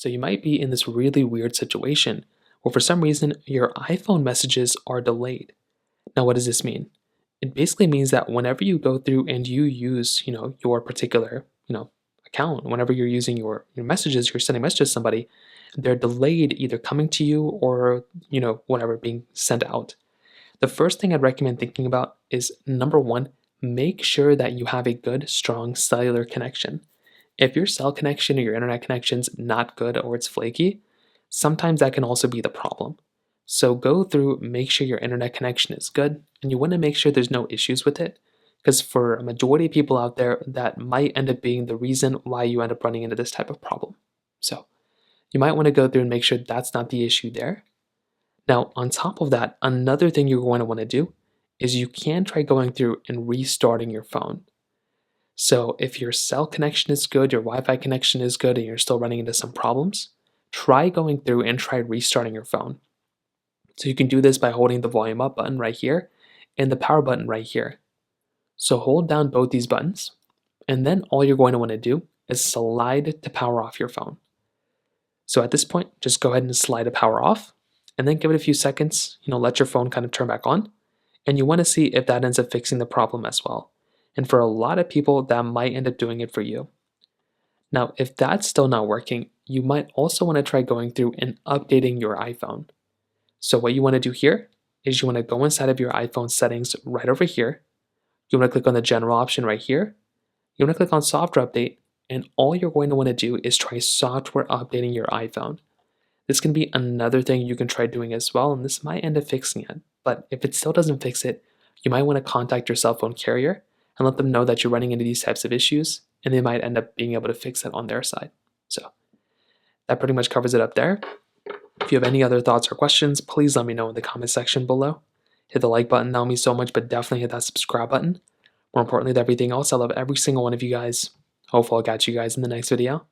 So you might be in this really weird situation where for some reason your iPhone messages are delayed. Now, what does this mean? It basically means that whenever you go through and you use, your particular, account, whenever you're using your messages, you're sending messages to somebody, they're delayed either coming to you or, whatever being sent out. The first thing I'd recommend thinking about is number one, make sure that you have a good, strong cellular connection. If your cell connection or your internet connection's not good or it's flaky, sometimes that can also be the problem. So go through, make sure your internet connection is good, and you want to make sure there's no issues with it. Because for a majority of people out there, that might end up being the reason why you end up running into this type of problem. So you might want to go through and make sure that's not the issue there. Now, on top of that, another thing you're going to want to do is you can try going through and restarting your phone. So if your cell connection is good, your Wi-Fi connection is good, and you're still running into some problems, try going through and try restarting your phone. So you can do this by holding the volume up button right here and the power button right here. So hold down both these buttons, and then all you're going to want to do is slide to power off your phone. So at this point, just go ahead and slide the power off, and then give it a few seconds, let your phone kind of turn back on, and you want to see if that ends up fixing the problem as well. And for a lot of people, that might end up doing it for you. Now, if that's still not working, you might also want to try going through and updating your iPhone. So what you want to do here is you want to go inside of your iPhone settings right over here. You want to click on the general option right here. You want to click on software update, and all you're going to want to do is try software updating your iPhone. This can be another thing you can try doing as well, and this might end up fixing it. But if it still doesn't fix it, you might want to contact your cell phone carrier and let them know that you're running into these types of issues, and they might end up being able to fix it on their side. So that pretty much covers it up there. If you have any other thoughts or questions, please let me know in the comment section below. Hit the like button, that will mean so much, but definitely hit that subscribe button. More importantly than everything else, I love every single one of you guys. Hopefully I'll catch you guys in the next video.